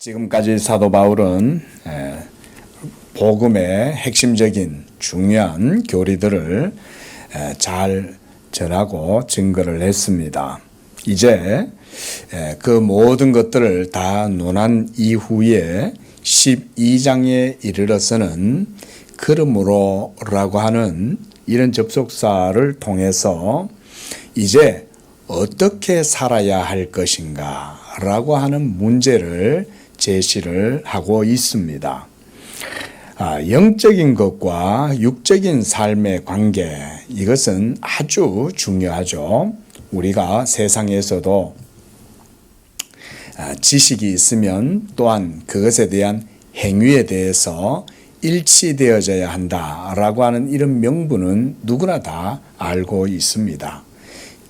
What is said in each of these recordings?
지금까지 사도 바울은 복음의 핵심적인 중요한 교리들을 잘 전하고 증거를 했습니다. 이제 그 모든 것들을 다 논한 이후에 12장에 이르러서는 그러므로라고 하는 이런 접속사를 통해서 이제 어떻게 살아야 할 것인가 라고 하는 문제를 제시를 하고 있습니다. 영적인 것과 육적인 삶의 관계, 이것은 아주 중요하죠. 우리가 세상에서도 지식이 있으면 또한 그것에 대한 행위에 대해서 일치되어져야 한다라고 하는 이런 명분은 누구나 다 알고 있습니다.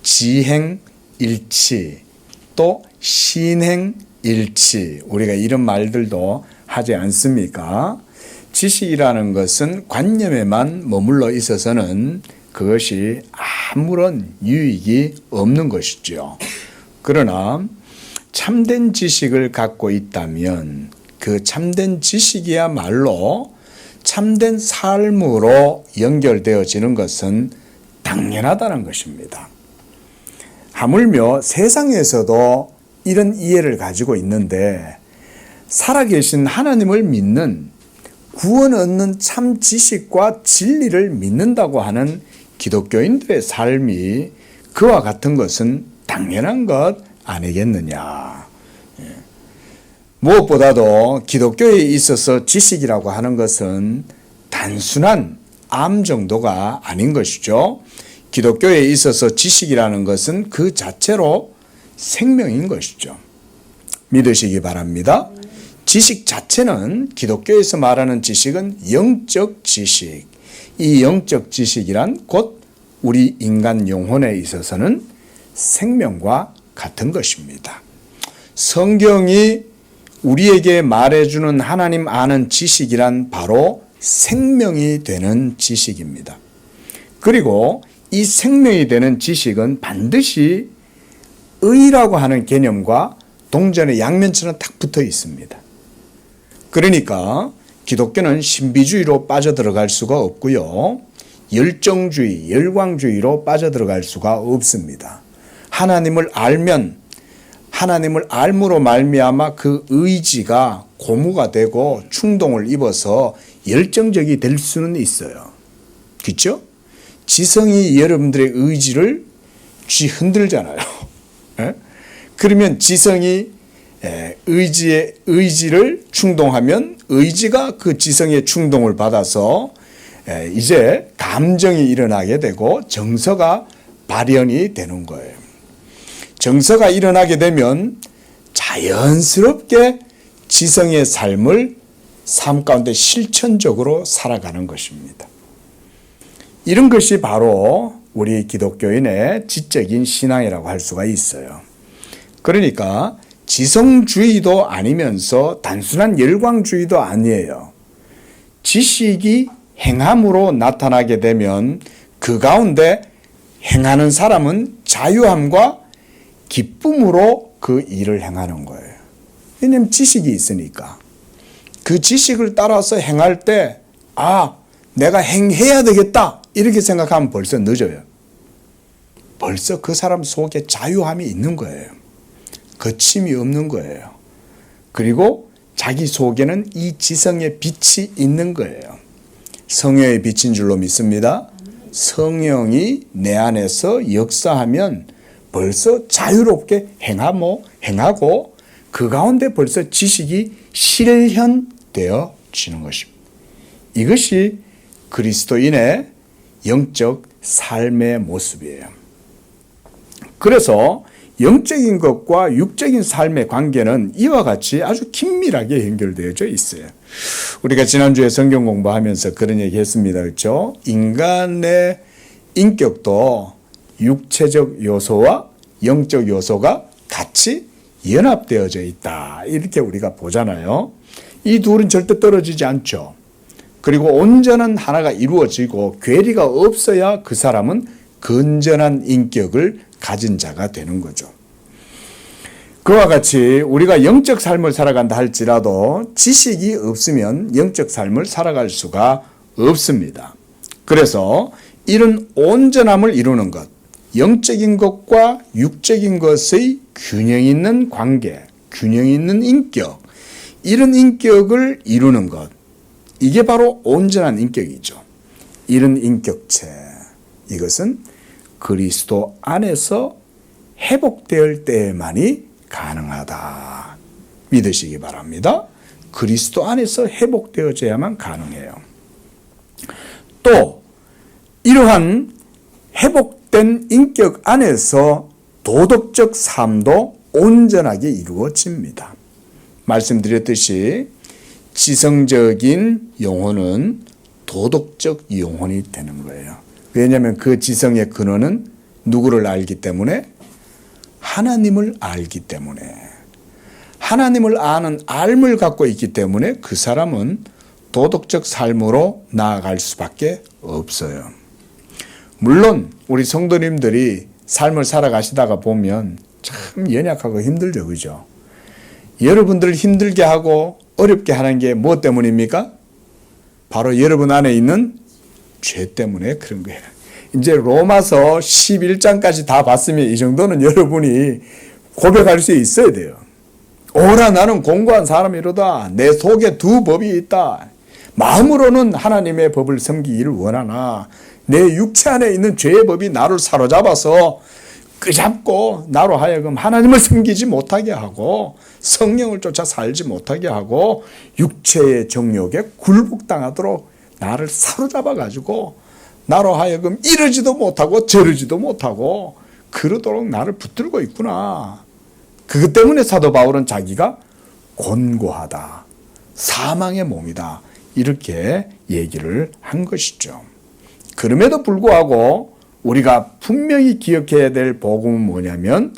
지행일치, 또 신행일치, 우리가 이런 말들도 하지 않습니까? 지식이라는 것은 관념에만 머물러 있어서는 그것이 아무런 유익이 없는 것이죠. 그러나 참된 지식을 갖고 있다면 그 참된 지식이야말로 참된 삶으로 연결되어지는 것은 당연하다는 것입니다. 하물며 세상에서도 이런 이해를 가지고 있는데 살아계신 하나님을 믿는 구원 얻는 참 지식과 진리를 믿는다고 하는 기독교인들의 삶이 그와 같은 것은 당연한 것 아니겠느냐. 무엇보다도 기독교에 있어서 지식이라고 하는 것은 단순한 암 정도가 아닌 것이죠. 기독교에 있어서 지식이라는 것은 그 자체로 생명인 것이죠. 믿으시기 바랍니다. 지식 자체는, 기독교에서 말하는 지식은 영적 지식. 이 영적 지식이란 곧 우리 인간 영혼에 있어서는 생명과 같은 것입니다. 성경이 우리에게 말해주는 하나님 아는 지식이란 바로 생명이 되는 지식입니다. 그리고 이 생명이 되는 지식은 반드시 의라고 하는 개념과 동전의 양면처럼 딱 붙어 있습니다. 그러니까 기독교는 신비주의로 빠져들어갈 수가 없고요. 열정주의, 열광주의로 빠져들어갈 수가 없습니다. 하나님을 알면 하나님을 알므로 말미암아 그 의지가 고무가 되고 충동을 입어서 열정적이 될 수는 있어요. 그렇죠? 지성이 여러분들의 의지를 흔들잖아요. 그러면 지성이 의지를 충동하면 의지가 그 지성의 충동을 받아서 이제 감정이 일어나게 되고 정서가 발현이 되는 거예요. 정서가 일어나게 되면 자연스럽게 지성의 삶을 삶 가운데 실천적으로 살아가는 것입니다. 이런 것이 바로 우리 기독교인의 지적인 신앙이라고 할 수가 있어요. 그러니까 지성주의도 아니면서 단순한 열광주의도 아니에요. 지식이 행함으로 나타나게 되면 그 가운데 행하는 사람은 자유함과 기쁨으로 그 일을 행하는 거예요. 왜냐하면 지식이 있으니까. 그 지식을 따라서 행할 때 내가 행해야 되겠다 이렇게 생각하면 벌써 늦어요. 벌써 그 사람 속에 자유함이 있는 거예요. 거침이 없는 거예요. 그리고 자기 속에는 이 지성의 빛이 있는 거예요. 성령의 빛인 줄로 믿습니다. 성령이 내 안에서 역사하면 벌써 자유롭게 행하고 그 가운데 벌써 지식이 실현되어지는 것입니다. 이것이 그리스도인의 영적 삶의 모습이에요. 그래서 영적인 것과 육적인 삶의 관계는 이와 같이 아주 긴밀하게 연결되어져 있어요. 우리가 지난주에 성경 공부하면서 그런 얘기 했습니다. 그렇죠? 인간의 인격도 육체적 요소와 영적 요소가 같이 연합되어져 있다. 이렇게 우리가 보잖아요. 이 둘은 절대 떨어지지 않죠. 그리고 온전한 하나가 이루어지고 괴리가 없어야 그 사람은 건전한 인격을 가진 자가 되는 거죠. 그와 같이 우리가 영적 삶을 살아간다 할지라도 지식이 없으면 영적 삶을 살아갈 수가 없습니다. 그래서 이런 온전함을 이루는 것, 영적인 것과 육적인 것의 균형 있는 관계, 균형 있는 인격, 이런 인격을 이루는 것, 이게 바로 온전한 인격이죠. 이런 인격체, 이것은 그리스도 안에서 회복될 때만이 가능하다. 믿으시기 바랍니다. 그리스도 안에서 회복되어져야만 가능해요. 또 이러한 회복된 인격 안에서 도덕적 삶도 온전하게 이루어집니다. 말씀드렸듯이 지성적인 영혼은 도덕적 영혼이 되는 거예요. 왜냐하면 그 지성의 근원은 누구를 알기 때문에? 하나님을 알기 때문에. 하나님을 아는 알을 갖고 있기 때문에 그 사람은 도덕적 삶으로 나아갈 수밖에 없어요. 물론 우리 성도님들이 삶을 살아가시다가 보면 참 연약하고 힘들죠. 그죠? 여러분들을 힘들게 하고 어렵게 하는 게 무엇 때문입니까? 바로 여러분 안에 있는 죄 때문에 그런 거예요. 이제 로마서 11장까지 다 봤으면 이 정도는 여러분이 고백할 수 있어야 돼요. 오라 나는 공고한 사람이로다. 내 속에 두 법이 있다. 마음으로는 하나님의 법을 섬기기를 원하나 내 육체 안에 있는 죄의 법이 나를 사로잡아서 끄잡고 나로 하여금 하나님을 섬기지 못하게 하고 성령을 쫓아 살지 못하게 하고 육체의 정욕에 굴복당하도록 나를 사로잡아 가지고 나로 하여금 이러지도 못하고 저러지도 못하고 그러도록 나를 붙들고 있구나. 그것 때문에 사도 바울은 자기가 곤고하다. 사망의 몸이다. 이렇게 얘기를 한 것이죠. 그럼에도 불구하고 우리가 분명히 기억해야 될 복음은 뭐냐면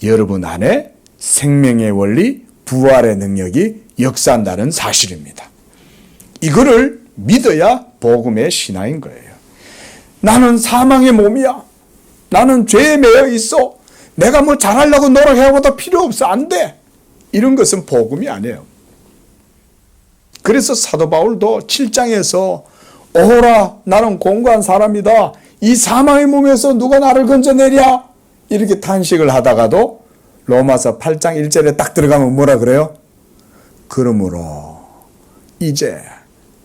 여러분 안에 생명의 원리, 부활의 능력이 역사한다는 사실입니다. 이거를 믿어야 복음의 신앙인 거예요. 나는 사망의 몸이야. 나는 죄에 매여 있어. 내가 뭐 잘하려고 노력해보다 필요 없어. 안 돼. 이런 것은 복음이 아니에요. 그래서 사도 바울도 7장에서 오라 나는 공고한 사람이다. 이 사망의 몸에서 누가 나를 건져내랴. 이렇게 탄식을 하다가도 로마서 8장 1절에 딱 들어가면 뭐라 그래요? 그러므로 이제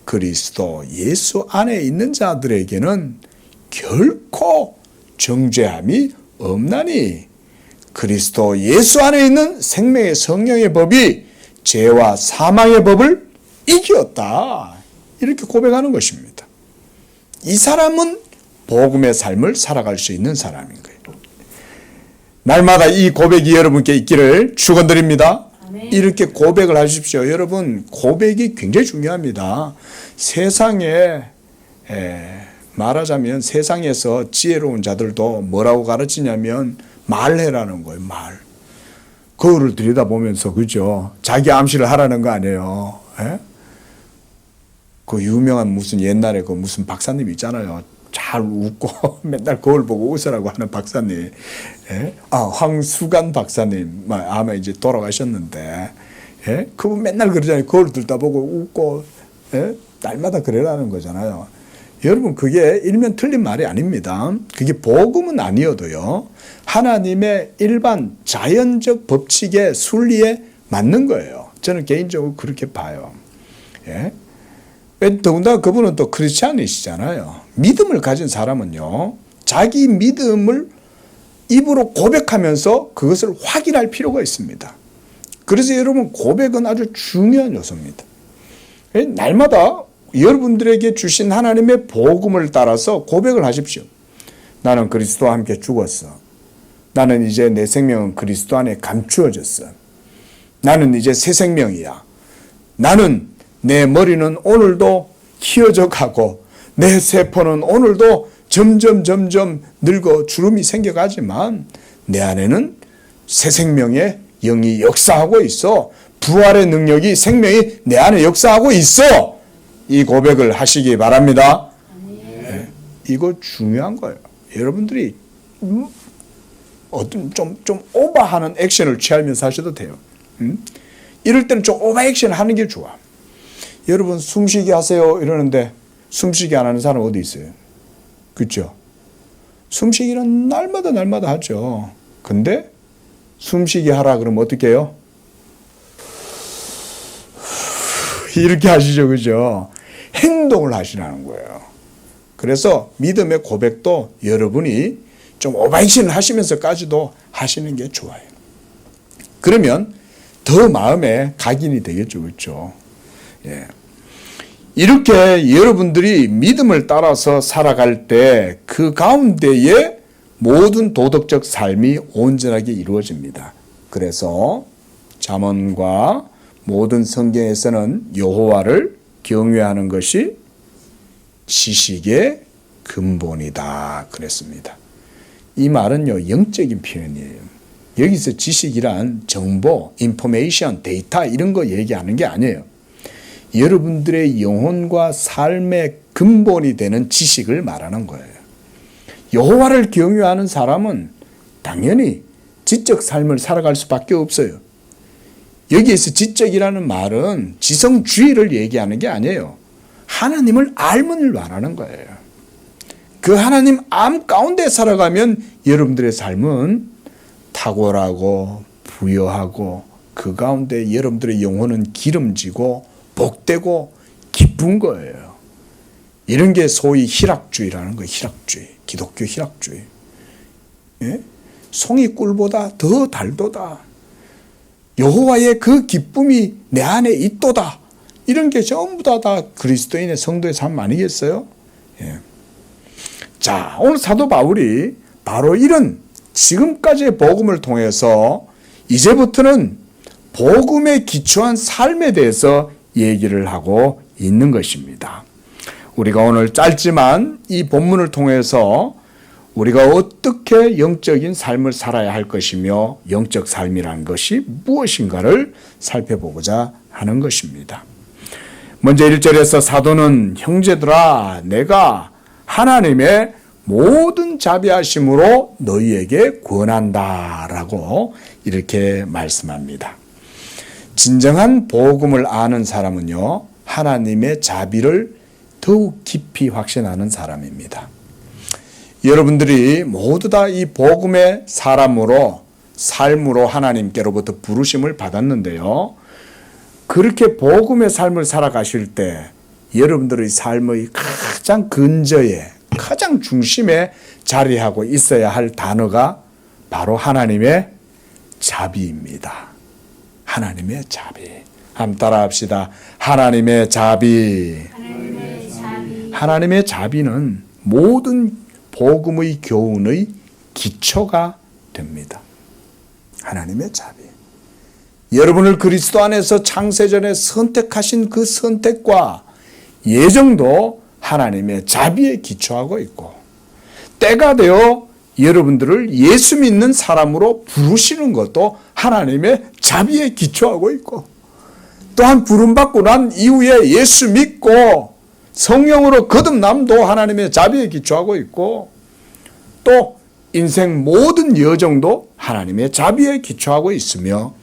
그리스도 예수 안에 있는 자들에게는 결코 정죄함이 없나니 그리스도 예수 안에 있는 생명의 성령의 법이 죄와 사망의 법을 이겼다. 이렇게 고백하는 것입니다. 이 사람은 복음의 삶을 살아갈 수 있는 사람인 거예요. 날마다 이 고백이 여러분께 있기를 축원드립니다. 이렇게 고백을 하십시오. 여러분 고백이 굉장히 중요합니다. 세상에 말하자면 세상에서 지혜로운 자들도 뭐라고 가르치냐면 말해라는 거예요. 말. 거울을 들여다보면서 그죠? 자기 암시를 하라는 거 아니에요. 에? 그 유명한 무슨 옛날에 그 무슨 박사님 있잖아요. 잘 웃고 맨날 거울 보고 웃으라고 하는 박사님. 에? 황수관 박사님. 아마 이제 돌아가셨는데. 에? 그분 맨날 그러잖아요. 거울 들다보고 웃고 에? 날마다 그러라는 거잖아요. 여러분 그게 일면 틀린 말이 아닙니다. 그게 복음은 아니어도요. 하나님의 일반 자연적 법칙의 순리에 맞는 거예요. 저는 개인적으로 그렇게 봐요. 예? 더군다나 그분은 또 크리스찬이시잖아요. 믿음을 가진 사람은요. 자기 믿음을 입으로 고백하면서 그것을 확인할 필요가 있습니다. 그래서 여러분 고백은 아주 중요한 요소입니다. 날마다 여러분들에게 주신 하나님의 복음을 따라서 고백을 하십시오. 나는 그리스도와 함께 죽었어. 나는 이제 내 생명은 그리스도 안에 감추어졌어. 나는 이제 새 생명이야. 나는 내 머리는 오늘도 희어져 가고 내 세포는 오늘도 점점 늙어 주름이 생겨가지만 내 안에는 새 생명의 영이 역사하고 있어. 부활의 능력이 생명이 내 안에 역사하고 있어. 이 고백을 하시기 바랍니다. 네. 이거 중요한 거예요. 여러분들이 어떤 좀 오버하는 액션을 취하면서 하셔도 돼요. 이럴 때는 좀 오버 액션 하는 게 좋아. 여러분 숨쉬기 하세요 이러는데 숨쉬기 안 하는 사람 어디 있어요? 그렇죠? 숨쉬기는 날마다 하죠. 근데 숨쉬기 하라 그러면 어떻게 해요? 이렇게 하시죠. 그죠? 행동을 하시라는 거예요. 그래서 믿음의 고백도 여러분이 좀 오버액션을 하시면서까지도 하시는 게 좋아요. 그러면 더 마음에 각인이 되겠죠. 그렇죠? 예. 이렇게 여러분들이 믿음을 따라서 살아갈 때 그 가운데에 모든 도덕적 삶이 온전하게 이루어집니다. 그래서 잠언과 모든 성경에서는 여호와를 경외하는 것이 지식의 근본이다 그랬습니다. 이 말은요 영적인 표현이에요. 여기서 지식이란 정보, 인포메이션, 데이터 이런 거 얘기하는 게 아니에요. 여러분들의 영혼과 삶의 근본이 되는 지식을 말하는 거예요. 여호와를 경외하는 사람은 당연히 지적 삶을 살아갈 수밖에 없어요. 여기에서 지적이라는 말은 지성주의를 얘기하는 게 아니에요. 하나님을 알문을 말하는 거예요. 그 하나님 암 가운데 살아가면 여러분들의 삶은 탁월하고 부여하고 그 가운데 여러분들의 영혼은 기름지고 복되고 기쁜 거예요. 이런 게 소위 희락주의라는 거예요. 희락주의. 기독교 희락주의. 예? 송이 꿀보다 더 달도다. 여호와의 그 기쁨이 내 안에 있도다. 이런 게 전부 다 그리스도인의 성도의 삶 아니겠어요? 예. 자, 오늘 사도 바울이 바로 이런 지금까지의 복음을 통해서 이제부터는 복음에 기초한 삶에 대해서 얘기를 하고 있는 것입니다. 우리가 오늘 짧지만 이 본문을 통해서 우리가 어떻게 영적인 삶을 살아야 할 것이며 영적 삶이라는 것이 무엇인가를 살펴보고자 하는 것입니다. 먼저 1절에서 사도는 형제들아 내가 하나님의 모든 자비하심으로 너희에게 권한다라고 이렇게 말씀합니다. 진정한 복음을 아는 사람은요 하나님의 자비를 더욱 깊이 확신하는 사람입니다. 여러분들이 모두 다 이 복음의 사람으로 삶으로 하나님께로부터 부르심을 받았는데요. 그렇게 복음의 삶을 살아가실 때 여러분들의 삶의 가장 근저에 가장 중심에 자리하고 있어야 할 단어가 바로 하나님의 자비입니다. 하나님의 자비. 한번 따라합시다. 하나님의 자비. 하나님의 자비는 모든 복음의 교훈의 기초가 됩니다. 하나님의 자비. 여러분을 그리스도 안에서 창세전에 선택하신 그 선택과 예정도 하나님의 자비에 기초하고 있고 때가 되어 여러분들을 예수 믿는 사람으로 부르시는 것도 하나님의 자비에 기초하고 있고 또한 부름받고 난 이후에 예수 믿고 성령으로 거듭남도 하나님의 자비에 기초하고 있고 또 인생 모든 여정도 하나님의 자비에 기초하고 있으며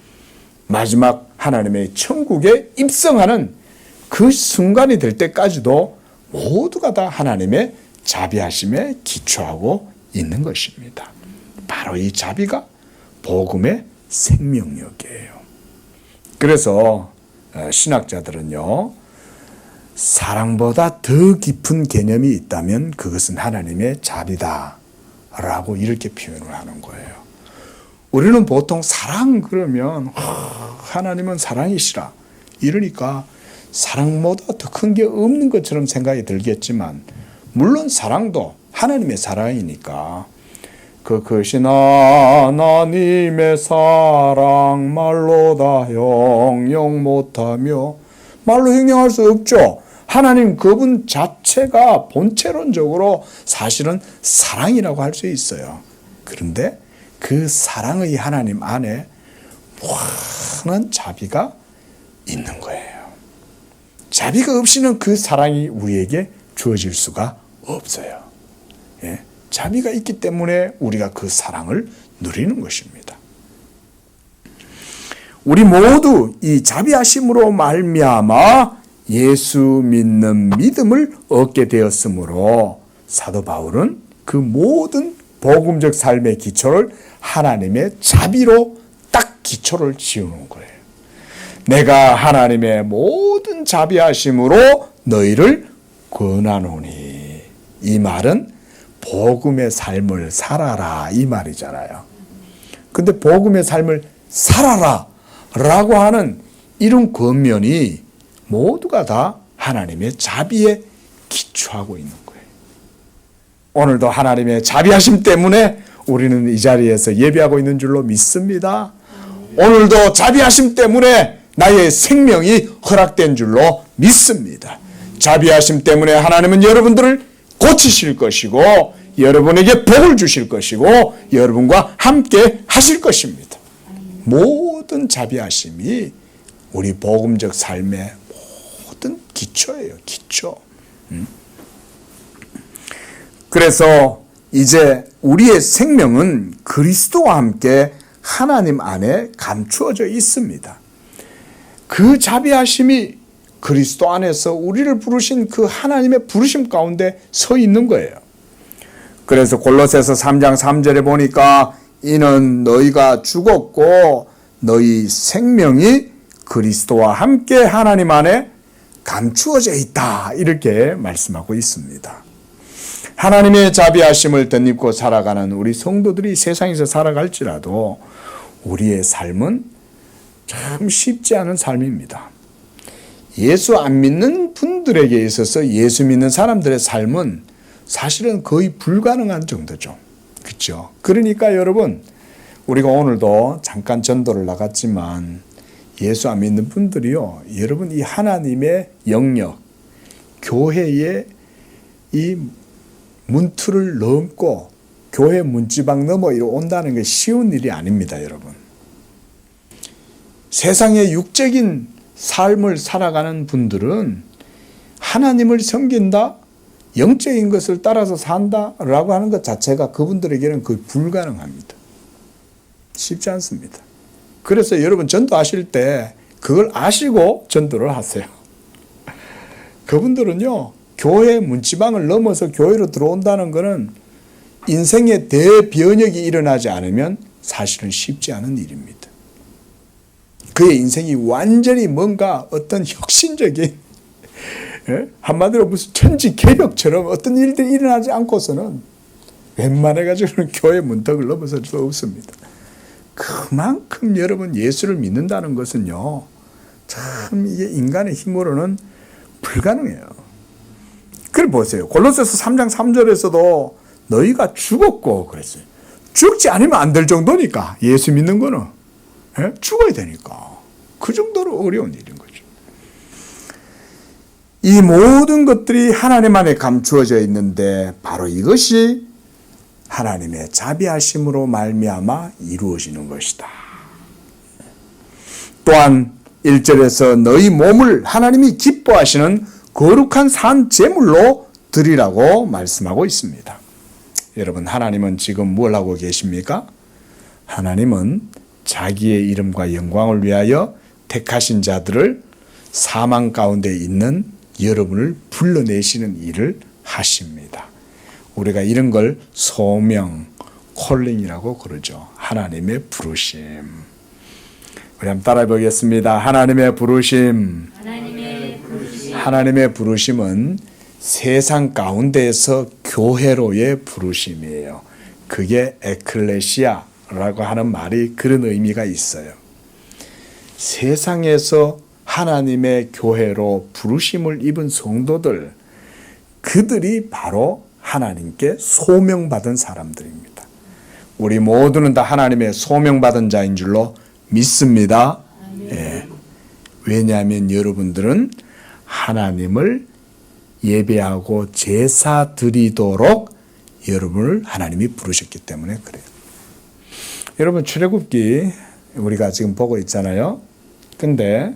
마지막 하나님의 천국에 입성하는 그 순간이 될 때까지도 모두가 다 하나님의 자비하심에 기초하고 있는 것입니다. 바로 이 자비가 복음의 생명력이에요. 그래서 신학자들은요 사랑보다 더 깊은 개념이 있다면 그것은 하나님의 자비다라고 이렇게 표현을 하는 거예요. 우리는 보통 사랑 그러면 하나님은 사랑이시라 이러니까 사랑보다 더 큰 게 없는 것처럼 생각이 들겠지만 물론 사랑도 하나님의 사랑이니까 그것이 하나님의 사랑 말로 다 형용 못하며 말로 형용할 수 없죠. 하나님 그분 자체가 본체론적으로 사실은 사랑이라고 할 수 있어요. 그런데 그 사랑의 하나님 안에 무한한 자비가 있는 거예요. 자비가 없이는 그 사랑이 우리에게 주어질 수가 없어요. 예? 자비가 있기 때문에 우리가 그 사랑을 누리는 것입니다. 우리 모두 이 자비하심으로 말미암아 예수 믿는 믿음을 얻게 되었으므로 사도 바울은 그 모든 복음적 삶의 기초를 하나님의 자비로 딱 기초를 지우는 거예요. 내가 하나님의 모든 자비하심으로 너희를 권하노니. 이 말은 복음의 삶을 살아라 이 말이잖아요. 근데 복음의 삶을 살아라 라고 하는 이런 권면이 모두가 다 하나님의 자비에 기초하고 있는 거예요. 오늘도 하나님의 자비하심 때문에 우리는 이 자리에서 예배하고 있는 줄로 믿습니다. 오늘도 자비하심 때문에 나의 생명이 허락된 줄로 믿습니다. 자비하심 때문에 하나님은 여러분들을 고치실 것이고 여러분에게 복을 주실 것이고 여러분과 함께 하실 것입니다. 모든 자비하심이 우리 복음적 삶의 모든 기초예요. 기초. 그래서 이제 우리의 생명은 그리스도와 함께 하나님 안에 감추어져 있습니다. 그 자비하심이 그리스도 안에서 우리를 부르신 그 하나님의 부르심 가운데 서 있는 거예요. 그래서 골로새서 3장 3절에 보니까 이는 너희가 죽었고 너희 생명이 그리스도와 함께 하나님 안에 감추어져 있다 이렇게 말씀하고 있습니다. 하나님의 자비하심을 덧입고 살아가는 우리 성도들이 세상에서 살아갈지라도 우리의 삶은 참 쉽지 않은 삶입니다. 예수 안 믿는 분들에게 있어서 예수 믿는 사람들의 삶은 사실은 거의 불가능한 정도죠. 그렇죠? 그러니까 여러분 우리가 오늘도 잠깐 전도를 나갔지만 예수 안 믿는 분들이요. 여러분 이 하나님의 영역, 교회의 이 문틀을 넘고 교회 문지방 넘어 온다는 게 쉬운 일이 아닙니다. 여러분. 세상의 육적인 삶을 살아가는 분들은 하나님을 섬긴다, 영적인 것을 따라서 산다라고 하는 것 자체가 그분들에게는 거의 불가능합니다. 쉽지 않습니다. 그래서 여러분 전도하실 때 그걸 아시고 전도를 하세요. 그분들은요, 교회 문지방을 넘어서 교회로 들어온다는 것은 인생의 대변혁이 일어나지 않으면 사실은 쉽지 않은 일입니다. 그의 인생이 완전히 뭔가 어떤 혁신적인 한마디로 무슨 천지개벽처럼 어떤 일들이 일어나지 않고서는 웬만해가지고는 교회 문턱을 넘어설 수 없습니다. 그만큼 여러분 예수를 믿는다는 것은요, 참 이게 인간의 힘으로는 불가능해요. 그걸 보세요. 골로새서 3장 3절에서도 너희가 죽었고 그랬어요. 죽지 않으면 안 될 정도니까 예수 믿는 거는 죽어야 되니까 그 정도로 어려운 일인 거죠. 이 모든 것들이 하나님 안에 감추어져 있는데 바로 이것이 하나님의 자비하심으로 말미암아 이루어지는 것이다. 또한 1절에서 너희 몸을 하나님이 기뻐하시는 거룩한 산 제물로 드리라고 말씀하고 있습니다. 여러분, 하나님은 지금 뭘 하고 계십니까? 하나님은 자기의 이름과 영광을 위하여 택하신 자들을 사망 가운데 있는 여러분을 불러내시는 일을 하십니다. 우리가 이런 걸 소명, 콜링이라고 그러죠. 하나님의 부르심. 우리 한번 따라해 보겠습니다. 하나님의 부르심. 하나님의 부르심은 세상 가운데에서 교회로의 부르심이에요. 그게 에클레시아라고 하는 말이 그런 의미가 있어요. 세상에서 하나님의 교회로 부르심을 입은 성도들, 그들이 바로 하나님께 소명받은 사람들입니다. 우리 모두는 다 하나님의 소명받은 자인 줄로 믿습니다. 예. 왜냐하면 여러분들은 하나님을 예배하고 제사 드리도록 여러분을 하나님이 부르셨기 때문에 그래요. 여러분, 출애굽기 우리가 지금 보고 있잖아요. 근데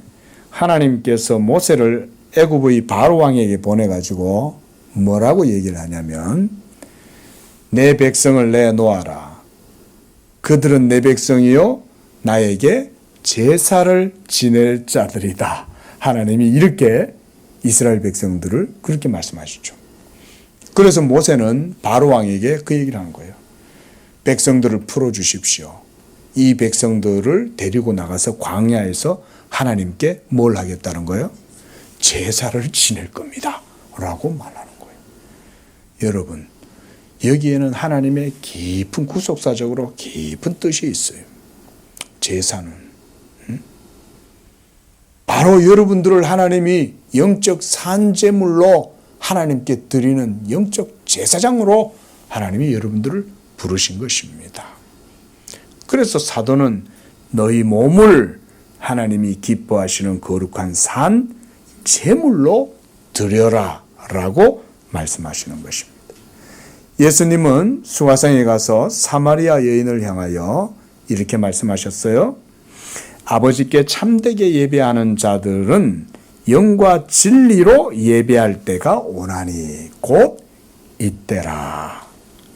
하나님께서 모세를 애굽의 바로 왕에게 보내가지고 뭐라고 얘기를 하냐면 내 백성을 내놓아라. 그들은 내 백성이요 나에게 제사를 지낼 자들이다. 하나님이 이렇게 이스라엘 백성들을 그렇게 말씀하시죠. 그래서 모세는 바로 왕에게 그 얘기를 하는 거예요. 백성들을 풀어주십시오. 이 백성들을 데리고 나가서 광야에서 하나님께 뭘 하겠다는 거예요? 제사를 지낼 겁니다. 라고 말하는 거예요. 여러분, 여기에는 하나님의 깊은 구속사적으로 깊은 뜻이 있어요. 제사는. 바로 여러분들을 하나님이 영적 산제물로 하나님께 드리는 영적 제사장으로 하나님이 여러분들을 부르신 것입니다. 그래서 사도는 너희 몸을 하나님이 기뻐하시는 거룩한 산 제물로 드려라 라고 말씀하시는 것입니다. 예수님은 수가성에 가서 사마리아 여인을 향하여 이렇게 말씀하셨어요. 아버지께 참되게 예배하는 자들은 영과 진리로 예배할 때가 오나니 곧 이때라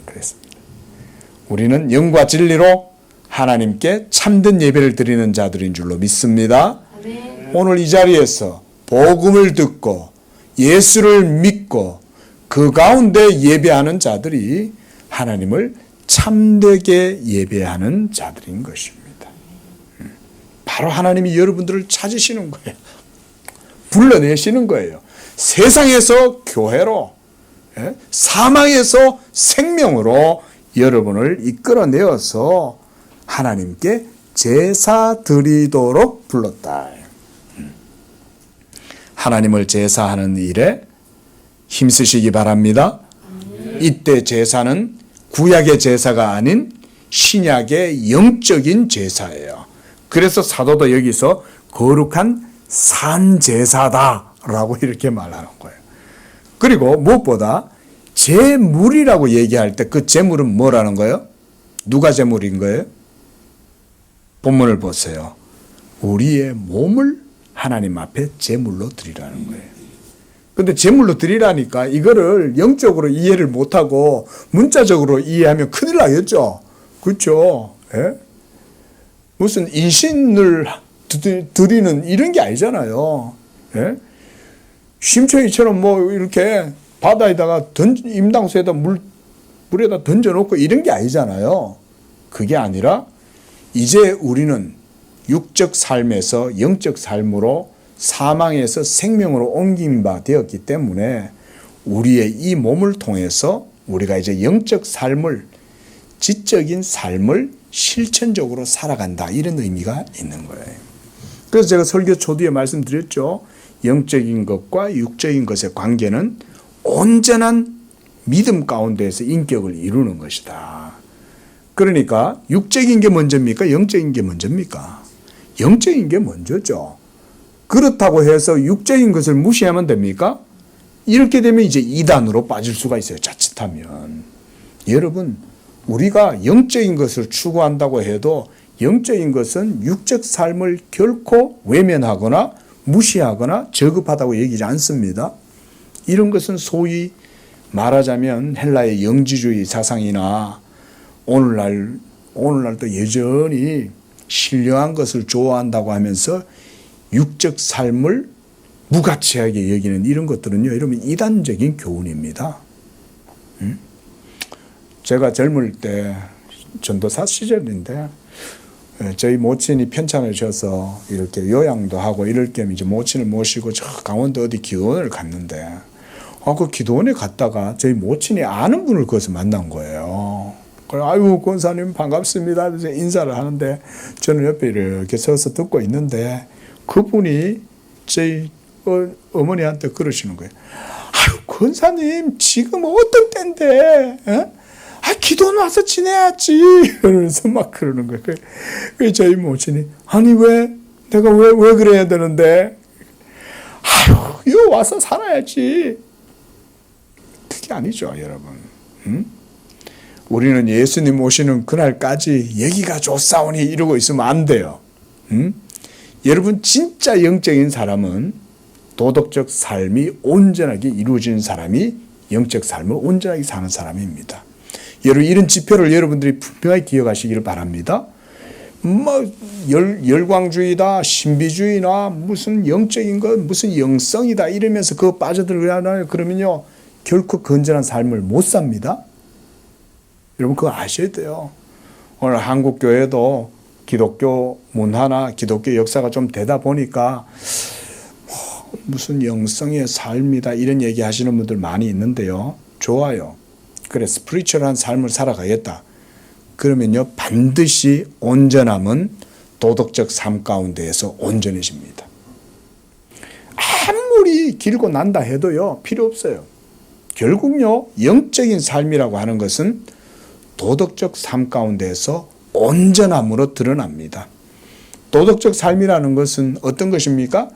그랬습니다. 우리는 영과 진리로 하나님께 참된 예배를 드리는 자들인 줄로 믿습니다. 아멘. 오늘 이 자리에서 복음을 듣고 예수를 믿고 그 가운데 예배하는 자들이 하나님을 참되게 예배하는 자들인 것입니다. 바로 하나님이 여러분들을 찾으시는 거예요. 불러내시는 거예요. 세상에서 교회로, 사망에서 생명으로 여러분을 이끌어내어서 하나님께 제사 드리도록 불렀다. 하나님을 제사하는 일에 힘쓰시기 바랍니다. 이때 제사는 구약의 제사가 아닌 신약의 영적인 제사예요. 그래서 사도도 여기서 거룩한 산제사다라고 이렇게 말하는 거예요. 그리고 무엇보다 제물이라고 얘기할 때 그 제물은 뭐라는 거예요? 누가 제물인 거예요? 본문을 보세요. 우리의 몸을 하나님 앞에 제물로 드리라는 거예요. 근데 제물로 드리라니까 이거를 영적으로 이해를 못하고 문자적으로 이해하면 큰일 나겠죠. 그렇죠? 예? 무슨 인신을 드리는 이런 게 아니잖아요. 예? 심초이처럼 뭐 이렇게 바다에다가 임당수에다 물에다 던져놓고 이런 게 아니잖아요. 그게 아니라 이제 우리는 육적 삶에서 영적 삶으로 사망에서 생명으로 옮긴 바 되었기 때문에 우리의 이 몸을 통해서 우리가 이제 영적 삶을, 지적인 삶을 실천적으로 살아간다, 이런 의미가 있는 거예요. 그래서 제가 설교 초두에 말씀드렸죠. 영적인 것과 육적인 것의 관계는 온전한 믿음 가운데에서 인격을 이루는 것이다. 그러니까 육적인 게 먼저입니까? 영적인 게 먼저입니까? 영적인 게 먼저죠. 그렇다고 해서 육적인 것을 무시하면 됩니까? 이렇게 되면 이제 이단으로 빠질 수가 있어요. 자칫하면. 여러분, 우리가 영적인 것을 추구한다고 해도 영적인 것은 육적 삶을 결코 외면하거나 무시하거나 저급하다고 얘기하지 않습니다. 이런 것은 소위 말하자면 헬라의 영지주의 사상이나 오늘날도 여전히 신령한 것을 좋아한다고 하면서 육적 삶을 무가치하게 여기는 이런 것들은요, 여러분, 이단적인 교훈입니다. 제가 젊을 때 전도사 시절인데 저희 모친이 편찮을 셔서 이렇게 요양도 하고 이럴 겸 이제 모친을 모시고 저 강원도 어디 기도원을 갔는데 그 기도원에 갔다가 저희 모친이 아는 분을 거기서 만난 거예요. 그래, 아유, 권사님 반갑습니다. 그래서 인사를 하는데 저는 옆에 이렇게 서서 듣고 있는데 그분이 저희 어머니한테 그러시는 거예요. 아유, 권사님 지금 어떤 때인데, 기도는 와서 지내야지. 그러면서 막 그러는 거예요. 그래서 저희 모친이, 아니, 내가 왜 그래야 되는데? 아유, 이거 와서 살아야지. 그게 아니죠, 여러분. 우리는 예수님 오시는 그날까지 여기가 좋사오니 이러고 있으면 안 돼요. 여러분, 진짜 영적인 사람은 도덕적 삶이 온전하게 이루어지는 사람이 영적 삶을 온전하게 사는 사람입니다. 여러분 이런 지표를 여러분들이 분명히 기억하시기를 바랍니다. 뭐 열광주의다, 신비주의나 무슨 영적인 것, 무슨 영성이다 이러면서 그거 빠져들어가나요? 그러면요 결코 건전한 삶을 못 삽니다. 여러분 그거 아셔야 돼요. 오늘 한국 교회도 기독교 문화나 기독교 역사가 좀 되다 보니까 무슨 영성의 삶이다 이런 얘기 하시는 분들 많이 있는데요. 좋아요. 그래 스피리추얼한 삶을 살아가겠다. 그러면요 반드시 온전함은 도덕적 삶 가운데에서 온전해집니다. 아무리 길고 난다 해도요 필요 없어요. 결국요 영적인 삶이라고 하는 것은 도덕적 삶 가운데에서 온전함으로 드러납니다. 도덕적 삶이라는 것은 어떤 것입니까?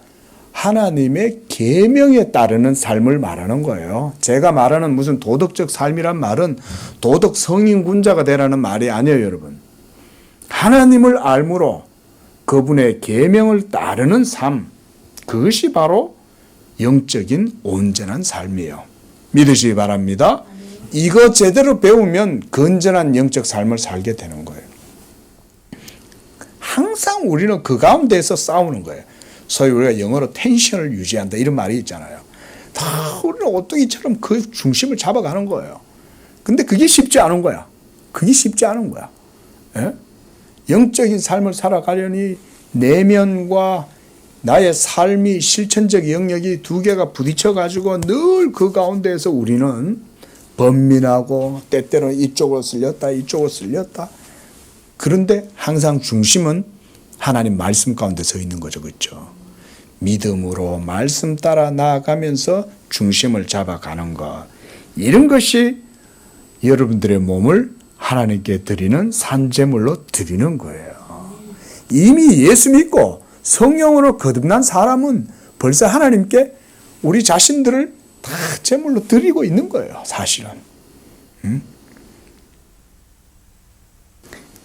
하나님의 계명에 따르는 삶을 말하는 거예요. 제가 말하는 무슨 도덕적 삶이란 말은 도덕 성인군자가 되라는 말이 아니에요, 여러분. 하나님을 알므로 그분의 계명을 따르는 삶, 그것이 바로 영적인 온전한 삶이에요. 믿으시기 바랍니다. 이거 제대로 배우면 건전한 영적 삶을 살게 되는 거예요. 항상 우리는 그 가운데서 싸우는 거예요. 소위 우리가 영어로 텐션을 유지한다 이런 말이 있잖아요. 다 우리는 오뚜기처럼 그 중심을 잡아가는 거예요. 근데 그게 쉽지 않은 거야. 그게 쉽지 않은 거야. 예? 영적인 삶을 살아가려니 내면과 나의 삶이 실천적 영역이 두 개가 부딪혀가지고 늘 그 가운데에서 우리는 번민하고 때때로 이쪽으로 쓸렸다 이쪽으로 쓸렸다. 그런데 항상 중심은 하나님 말씀 가운데 서 있는 거죠. 그렇죠? 믿음으로 말씀 따라 나아가면서 중심을 잡아가는 것. 이런 것이 여러분들의 몸을 하나님께 드리는 산제물로 드리는 거예요. 이미 예수 믿고 성령으로 거듭난 사람은 벌써 하나님께 우리 자신들을 다 제물로 드리고 있는 거예요. 사실은.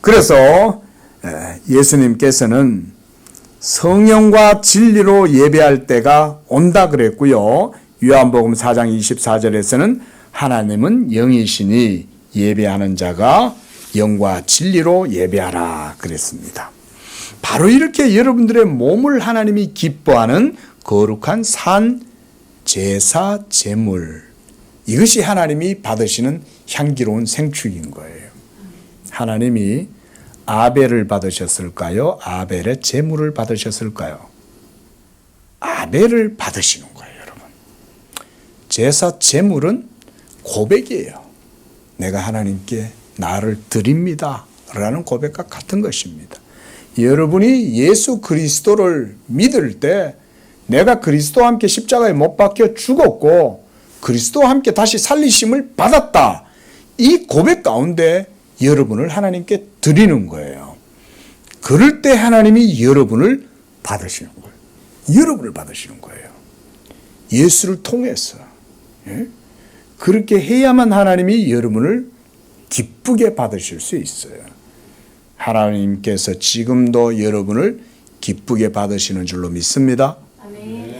그래서 예수님께서는 성령과 진리로 예배할 때가 온다 그랬고요. 요한복음 4장 24절에서는 하나님은 영이시니 예배하는 자가 영과 진리로 예배하라 그랬습니다. 바로 이렇게 여러분들의 몸을 하나님이 기뻐하는 거룩한 산, 제사, 제물, 이것이 하나님이 받으시는 향기로운 생축인 거예요. 하나님이 아벨을 받으셨을까요? 아벨의 제물을 받으셨을까요? 아벨을 받으시는 거예요, 여러분. 제사, 제물은 고백이에요. 내가 하나님께 나를 드립니다 라는 고백과 같은 것입니다. 여러분이 예수 그리스도를 믿을 때 내가 그리스도와 함께 십자가에 못 박혀 죽었고 그리스도와 함께 다시 살리심을 받았다. 이 고백 가운데 여러분을 하나님께 드리는 거예요. 그럴 때 하나님이 여러분을 받으시는 거예요. 여러분을 받으시는 거예요. 예수를 통해서. 예? 그렇게 해야만 하나님이 여러분을 기쁘게 받으실 수 있어요. 하나님께서 지금도 여러분을 기쁘게 받으시는 줄로 믿습니다.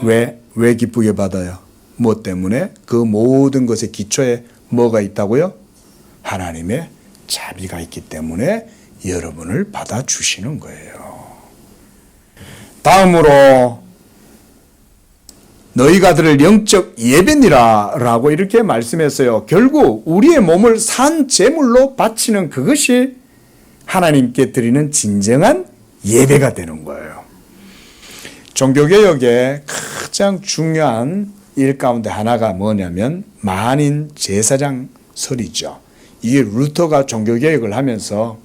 왜 기쁘게 받아요? 뭐 때문에? 그 모든 것의 기초에 뭐가 있다고요? 하나님의 자비가 있기 때문에 여러분을 받아주시는 거예요. 다음으로 너희가 들을 영적 예배니라 라고 이렇게 말씀했어요. 결국 우리의 몸을 산 제물로 바치는 그것이 하나님께 드리는 진정한 예배가 되는 거예요. 종교개혁의 가장 중요한 일 가운데 하나가 뭐냐면 만인 제사장 설이죠. 이게 루터가 종교개혁을 하면서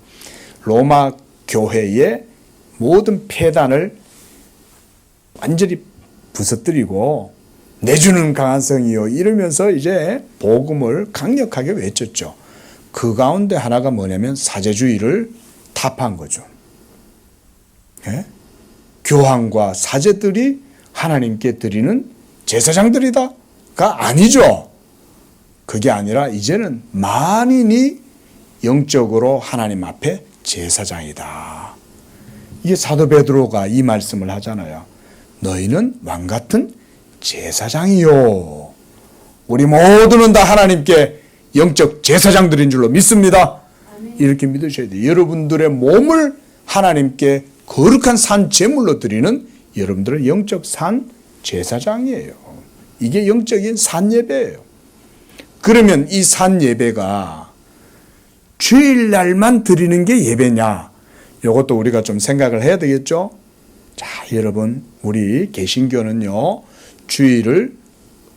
로마 교회의 모든 폐단을 완전히 부서뜨리고 내주는 강한 성이요 이러면서 이제 복음을 강력하게 외쳤죠. 그 가운데 하나가 뭐냐면 사제주의를 타파한 거죠. 예? 교황과 사제들이 하나님께 드리는 제사장들이다가 아니죠. 그게 아니라 이제는 만인이 영적으로 하나님 앞에 제사장이다. 이게 사도 베드로가 이 말씀을 하잖아요. 너희는 왕같은 제사장이요. 우리 모두는 다 하나님께 영적 제사장들인 줄로 믿습니다. 이렇게 믿으셔야 돼요. 여러분들의 몸을 하나님께 거룩한 산 제물로 드리는 여러분들의 영적 산 제사장이에요. 이게 영적인 산 예배예요. 그러면 이 산 예배가 주일날만 드리는 게 예배냐? 이것도 우리가 좀 생각을 해야 되겠죠? 자, 여러분, 우리 개신교는요, 주일을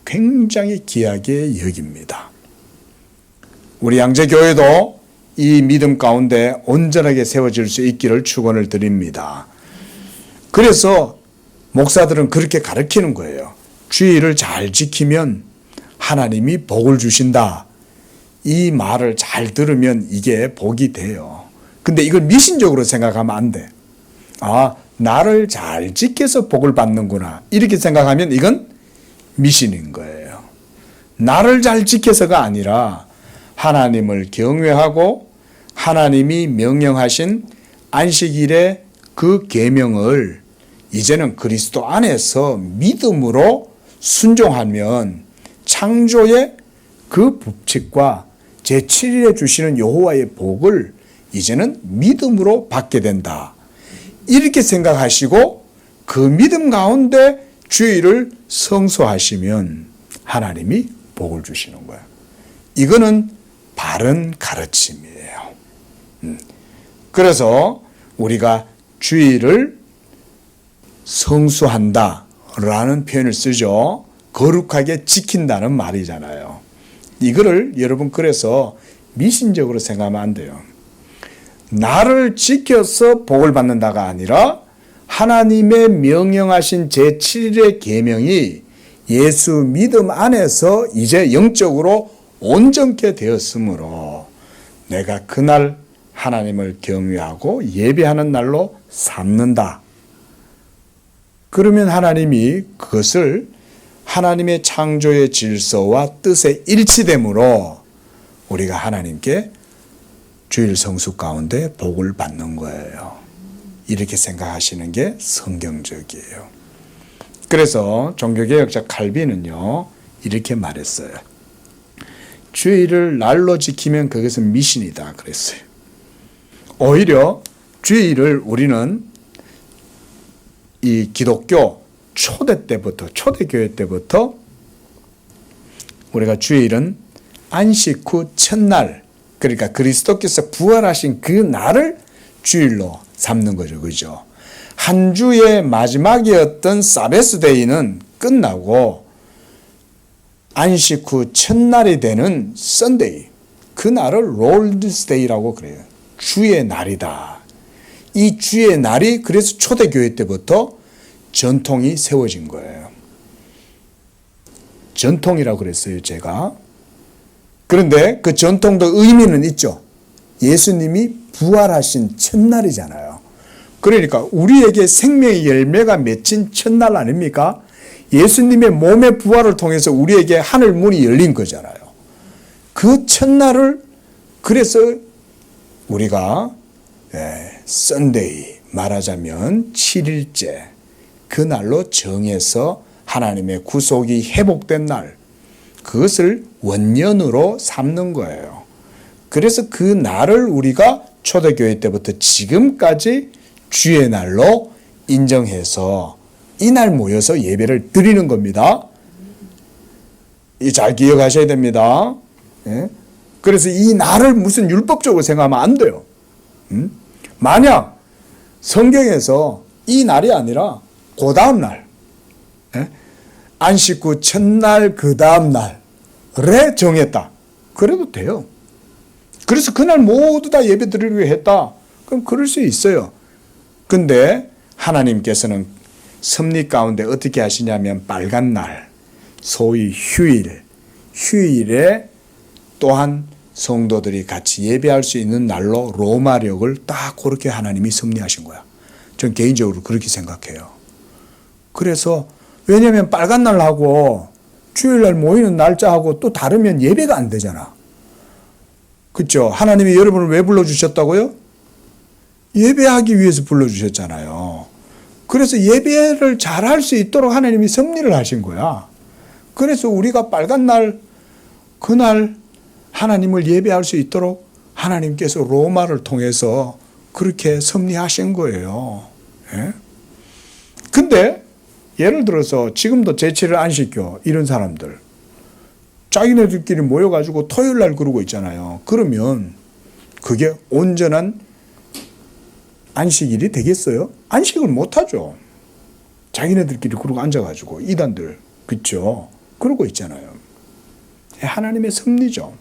굉장히 귀하게 여깁니다. 우리 양재교회도 이 믿음 가운데 온전하게 세워질 수 있기를 축원을 드립니다. 그래서 목사들은 그렇게 가르치는 거예요. 주일을 잘 지키면 하나님이 복을 주신다. 이 말을 잘 들으면 이게 복이 돼요. 근데 이걸 미신적으로 생각하면 안 돼. 아, 나를 잘 지켜서 복을 받는구나. 이렇게 생각하면 이건 미신인 거예요. 나를 잘 지켜서가 아니라 하나님을 경외하고 하나님이 명령하신 안식일의 그 계명을 이제는 그리스도 안에서 믿음으로 순종하면 창조의 그 법칙과 제7일에 주시는 여호와의 복을 이제는 믿음으로 받게 된다. 이렇게 생각하시고 그 믿음 가운데 주일을 성수하시면 하나님이 복을 주시는 거야. 이거는 바른 가르침이에요. 그래서 우리가 주일을 성수한다라는 표현을 쓰죠. 거룩하게 지킨다는 말이잖아요. 이거를 여러분 그래서 미신적으로 생각하면 안 돼요. 나를 지켜서 복을 받는다가 아니라 하나님의 명령하신 제7일의 계명이 예수 믿음 안에서 이제 영적으로 온전케 되었으므로 내가 그날 하나님을 경외하고 예배하는 날로 삼는다. 그러면 하나님이 그것을 하나님의 창조의 질서와 뜻에 일치됨으로 우리가 하나님께 주일 성수 가운데 복을 받는 거예요. 이렇게 생각하시는 게 성경적이에요. 그래서 종교개혁자 칼빈은요, 이렇게 말했어요. 주일을 날로 지키면 그것은 미신이다 그랬어요. 오히려 주일을 우리는 이 기독교 초대교회 때부터 우리가 주일은 안식 후 첫날, 그러니까 그리스도께서 부활하신 그 날을 주일로 삼는 거죠. 그죠? 한 주의 마지막이었던 사베스데이는 끝나고 안식 후 첫날이 되는 썬데이, 그 날을 롤드스데이라고 그래요. 주의 날이다. 이 주의 날이 그래서 초대교회 때부터 전통이 세워진 거예요. 전통이라고 그랬어요, 제가. 그런데 그 전통도 의미는 있죠. 예수님이 부활하신 첫날이잖아요. 그러니까 우리에게 생명의 열매가 맺힌 첫날 아닙니까? 예수님의 몸의 부활을 통해서 우리에게 하늘 문이 열린 거잖아요. 그 첫날을 그래서 우리가 썬데이 말하자면 7일째 그 날로 정해서 하나님의 구속이 회복된 날, 그것을 원년으로 삼는 거예요. 그래서 그 날을 우리가 초대교회 때부터 지금까지 주의 날로 인정해서 이날 모여서 예배를 드리는 겁니다. 잘 기억하셔야 됩니다. 그래서 이 날을 무슨 율법적으로 생각하면 안 돼요. 만약 성경에서 이 날이 아니라 그 다음 날, 안식 후 첫날 그 다음 날에 정했다. 그래도 돼요. 그래서 그날 모두 다 예배 드리려고 했다. 그럼 그럴 수 있어요. 근데 하나님께서는 섭리 가운데 어떻게 하시냐면 빨간 날, 소위 휴일에 또한 성도들이 같이 예배할 수 있는 날로 로마력을 딱 그렇게 하나님이 섭리하신 거야. 전 개인적으로 그렇게 생각해요. 그래서 왜냐하면 빨간 날하고 주일날 모이는 날짜하고 또 다르면 예배가 안 되잖아. 그렇죠? 하나님이 여러분을 왜 불러주셨다고요? 예배하기 위해서 불러주셨잖아요. 그래서 예배를 잘할 수 있도록 하나님이 섭리를 하신 거야. 그래서 우리가 빨간 날, 그날 하나님을 예배할 수 있도록 하나님께서 로마를 통해서 그렇게 섭리하신 거예요. 예? 근데 예를 들어서 지금도 제7일 안식교 이런 사람들 자기네들끼리 모여가지고 토요일 날 그러고 있잖아요. 그러면 그게 온전한 안식일이 되겠어요? 안식을 못하죠. 자기네들끼리 그러고 앉아가지고 이단들 그렇죠? 그러고 있잖아요. 하나님의 섭리죠.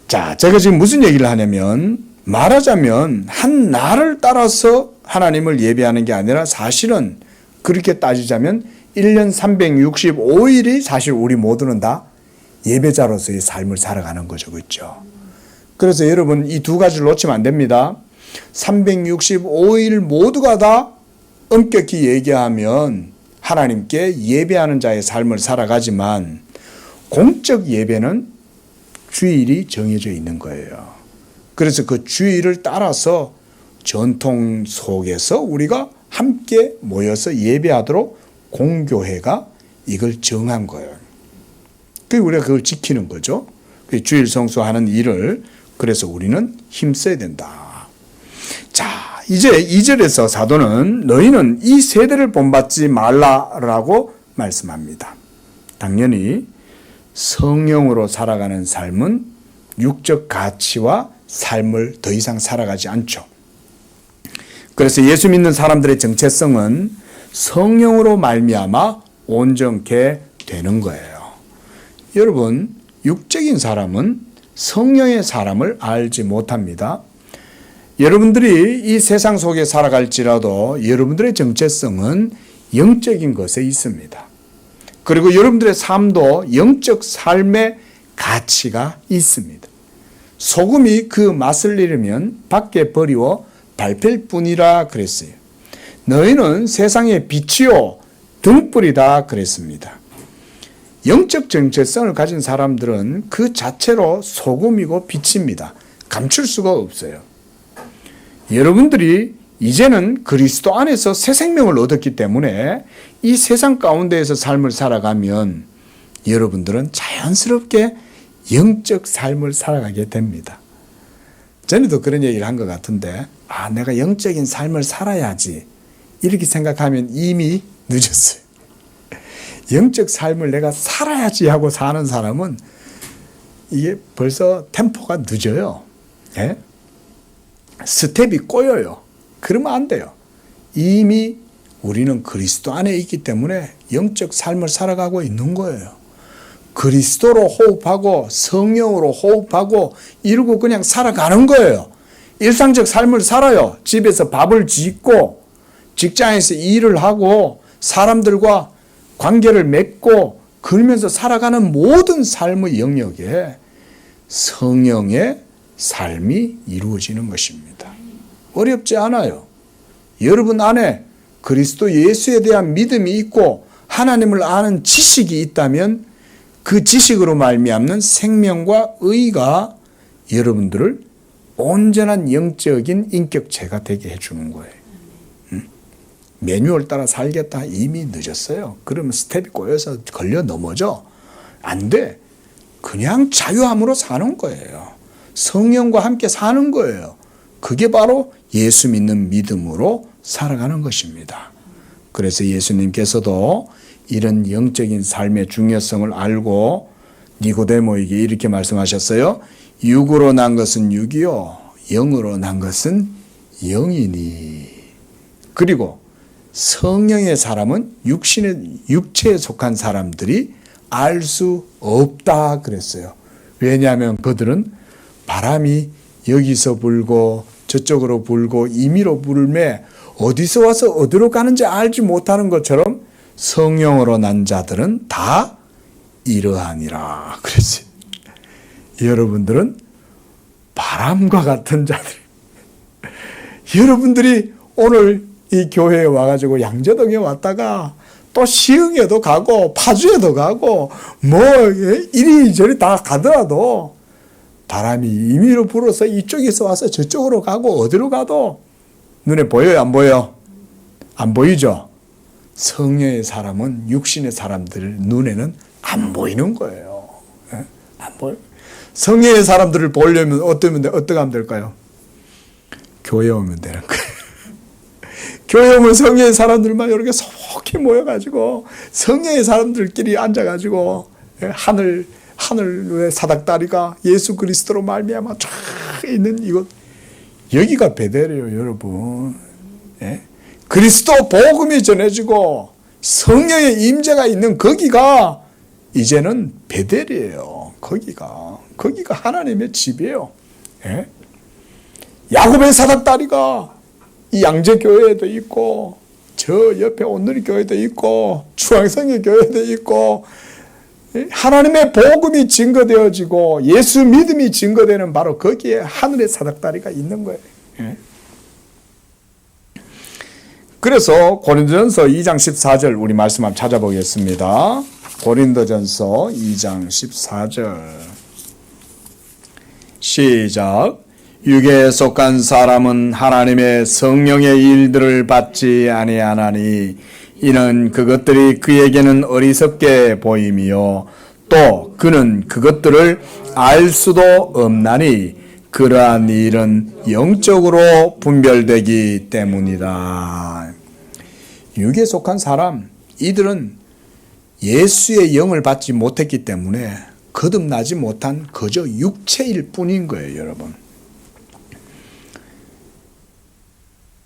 자, 제가 지금 무슨 얘기를 하냐면 말하자면 한 날을 따라서 하나님을 예배하는 게 아니라 사실은 그렇게 따지자면 1년 365일이 사실 우리 모두는 다 예배자로서의 삶을 살아가는 거죠. 그렇죠? 그래서 여러분 이 두 가지를 놓치면 안 됩니다. 365일 모두가 다 엄격히 얘기하면 하나님께 예배하는 자의 삶을 살아가지만 공적 예배는 주일이 정해져 있는 거예요. 그래서 그 주일을 따라서 전통 속에서 우리가 함께 모여서 예배하도록 공교회가 이걸 정한 거예요. 그리고 우리가 그걸 지키는 거죠. 주일 성수하는 일을 그래서 우리는 힘써야 된다. 자, 이제 2절에서 사도는 너희는 이 세대를 본받지 말라라고 말씀합니다. 당연히 성령으로 살아가는 삶은 육적 가치와 삶을 더 이상 살아가지 않죠. 그래서 예수 믿는 사람들의 정체성은 성령으로 말미암아 온전케 되는 거예요. 여러분, 육적인 사람은 성령의 사람을 알지 못합니다. 여러분들이 이 세상 속에 살아갈지라도 여러분들의 정체성은 영적인 것에 있습니다. 그리고 여러분들의 삶도 영적 삶의 가치가 있습니다. 소금이 그 맛을 잃으면 밖에 버리워 밟힐 뿐이라 그랬어요. 너희는 세상의 빛이요 등불이다 그랬습니다. 영적 정체성을 가진 사람들은 그 자체로 소금이고 빛입니다. 감출 수가 없어요. 여러분들이 이제는 그리스도 안에서 새 생명을 얻었기 때문에 이 세상 가운데에서 삶을 살아가면 여러분들은 자연스럽게 영적 삶을 살아가게 됩니다. 전에도 그런 얘기를 한 것 같은데 내가 영적인 삶을 살아야지 이렇게 생각하면 이미 늦었어요. 영적 삶을 내가 살아야지 하고 사는 사람은 이게 벌써 템포가 늦어요. 예? 스텝이 꼬여요. 그러면 안 돼요. 이미 우리는 그리스도 안에 있기 때문에 영적 삶을 살아가고 있는 거예요. 그리스도로 호흡하고 성령으로 호흡하고 이러고 그냥 살아가는 거예요. 일상적 삶을 살아요. 집에서 밥을 짓고 직장에서 일을 하고 사람들과 관계를 맺고 그러면서 살아가는 모든 삶의 영역에 성령의 삶이 이루어지는 것입니다. 어렵지 않아요. 여러분 안에 그리스도 예수에 대한 믿음이 있고 하나님을 아는 지식이 있다면 그 지식으로 말미암는 생명과 의가 여러분들을 온전한 영적인 인격체가 되게 해주는 거예요. 매뉴얼 따라 살겠다 이미 늦었어요. 그러면 스텝이 꼬여서 걸려 넘어져. 안 돼. 그냥 자유함으로 사는 거예요. 성령과 함께 사는 거예요. 그게 바로 예수 믿는 믿음으로 살아가는 것입니다. 그래서 예수님께서도 이런 영적인 삶의 중요성을 알고 니고데모에게 이렇게 말씀하셨어요. 육으로 난 것은 육이요 영으로 난 것은 영이니. 그리고 성령의 사람은 육체에 속한 사람들이 알 수 없다 그랬어요. 왜냐하면 그들은 바람이 여기서 불고 저쪽으로 불고 임의로 불매 어디서 와서 어디로 가는지 알지 못하는 것처럼 성령으로 난 자들은 다 이러하니라 그랬어요. 여러분들은 바람과 같은 자들. 여러분들이 오늘 이 교회에 와가지고 양재동에 왔다가 또 시흥에도 가고 파주에도 가고 뭐 이리저리 다 가더라도 바람이 임의로 불어서 이쪽에서 와서 저쪽으로 가고 어디로 가도 눈에 보여요? 안 보여? 안 보이죠? 성령의 사람은 육신의 사람들 눈에는 안 보이는 거예요. 안 보여. 성령의 사람들을 보려면 어떻게 하면 될까요? 교회 오면 되는 거예요. 교회 오면 성령의 사람들만 이렇게 속히 모여가지고 성령의 사람들끼리 앉아가지고 하늘의 사닥다리가 예수 그리스도로 말미암아 쫙 있는 이곳, 여기가 베델이에요, 여러분. 예? 그리스도 복음이 전해지고 성령의 임재가 있는 거기가 이제는 베델이에요. 거기가 하나님의 집이에요. 예? 야곱의 사닥다리가 이 양재교회에도 있고 저 옆에 온누리 교회도 있고 중앙성의 교회도 있고 하나님의 복음이 증거되어지고 예수 믿음이 증거되는 바로 거기에 하늘의 사닥다리가 있는 거예요. 예? 그래서 고린도전서 2장 14절 우리 말씀 한번 찾아보겠습니다. 고린도전서 2장 14절 시작. 육에 속한 사람은 하나님의 성령의 일들을 받지 아니하나니 이는 그것들이 그에게는 어리석게 보임이요 또 그는 그것들을 알 수도 없나니 그러한 일은 영적으로 분별되기 때문이다. 육에 속한 사람, 이들은 예수의 영을 받지 못했기 때문에 거듭나지 못한 그저 육체일 뿐인 거예요, 여러분.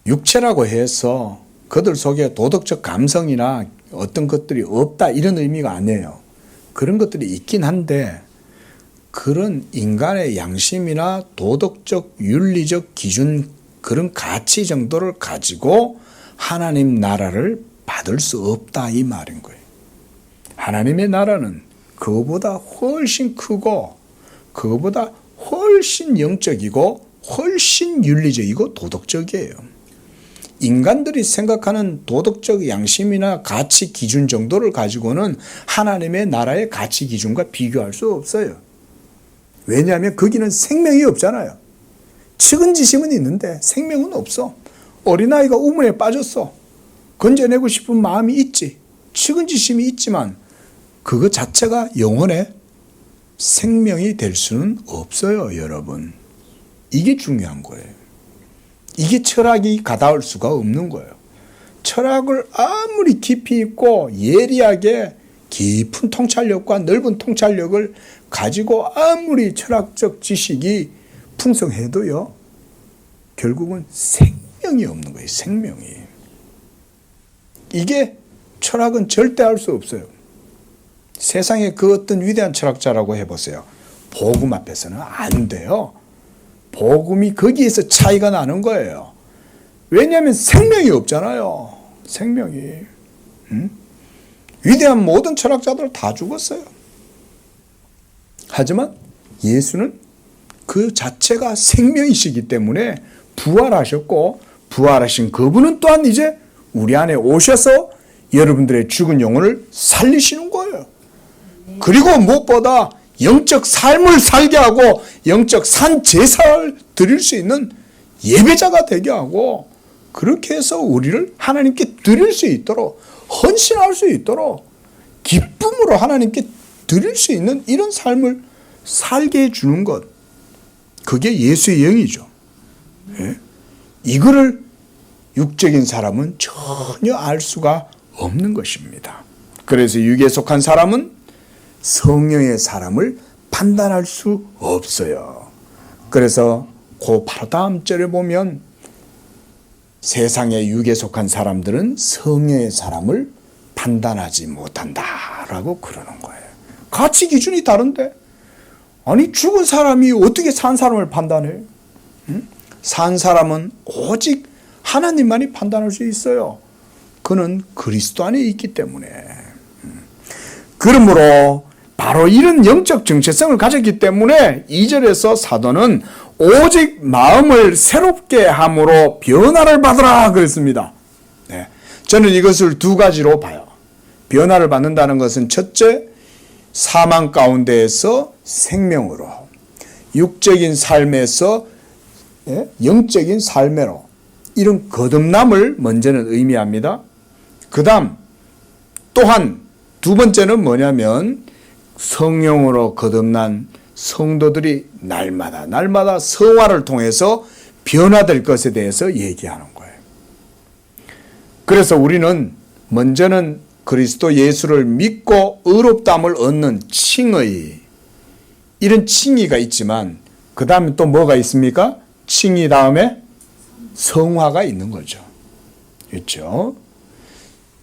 육체라고 해서 그들 속에 도덕적 감성이나 어떤 것들이 없다 이런 의미가 아니에요. 그런 것들이 있긴 한데 그런 인간의 양심이나 도덕적 윤리적 기준 그런 가치 정도를 가지고 하나님 나라를 받을 수 없다 이 말인 거예요. 하나님의 나라는 그거보다 훨씬 크고 그거보다 훨씬 영적이고 훨씬 윤리적이고 도덕적이에요. 인간들이 생각하는 도덕적 양심이나 가치 기준 정도를 가지고는 하나님의 나라의 가치 기준과 비교할 수 없어요. 왜냐하면 거기는 생명이 없잖아요. 측은지심은 있는데 생명은 없어. 어린아이가 우물에 빠졌어. 건져내고 싶은 마음이 있지. 측은지심이 있지만 그것 자체가 영혼의 생명이 될 수는 없어요, 여러분. 이게 중요한 거예요. 이게 철학이 가다울 수가 없는 거예요. 철학을 아무리 깊이 있고 예리하게 깊은 통찰력과 넓은 통찰력을 가지고 아무리 철학적 지식이 풍성해도요, 결국은 생명이 없는 거예요, 생명이. 이게 철학은 절대 할 수 없어요. 세상에 그 어떤 위대한 철학자라고 해보세요. 복음 앞에서는 안 돼요. 복음이 거기에서 차이가 나는 거예요. 왜냐하면 생명이 없잖아요. 생명이. 위대한 모든 철학자들 다 죽었어요. 하지만 예수는 그 자체가 생명이시기 때문에 부활하셨고 부활하신 그분은 또한 이제 우리 안에 오셔서 여러분들의 죽은 영혼을 살리시는 거예요. 그리고 무엇보다 영적 삶을 살게 하고 영적 산 제사를 드릴 수 있는 예배자가 되게 하고 그렇게 해서 우리를 하나님께 드릴 수 있도록 헌신할 수 있도록 기쁨으로 하나님께 드릴 수 있는 이런 삶을 살게 해주는 것, 그게 예수의 영이죠. 예? 이거를 육적인 사람은 전혀 알 수가 없는 것입니다. 그래서 육에 속한 사람은 성령의 사람을 판단할 수 없어요. 그래서 그 바로 다음 절에 보면 세상의 육에 속한 사람들은 성령의 사람을 판단하지 못한다라고 그러는 거예요. 가치 기준이 다른데 아니 죽은 사람이 어떻게 산 사람을 판단해요? 산 사람은 오직 하나님만이 판단할 수 있어요. 그는 그리스도 안에 있기 때문에. 그러므로 바로 이런 영적 정체성을 가졌기 때문에 2절에서 사도는 오직 마음을 새롭게 함으로 변화를 받으라 그랬습니다. 네. 저는 이것을 두 가지로 봐요. 변화를 받는다는 것은 첫째, 사망 가운데에서 생명으로, 육적인 삶에서 영적인 삶으로, 이런 거듭남을 먼저는 의미합니다. 그 다음 또한 두 번째는 뭐냐면 성령으로 거듭난 성도들이 날마다 성화를 통해서 변화될 것에 대해서 얘기하는 거예요. 그래서 우리는 먼저는 그리스도 예수를 믿고 의롭다함을 얻는 칭의, 이런 칭의가 있지만 그 다음에 또 뭐가 있습니까? 칭의 다음에 성화가 있는 거죠. 그렇죠?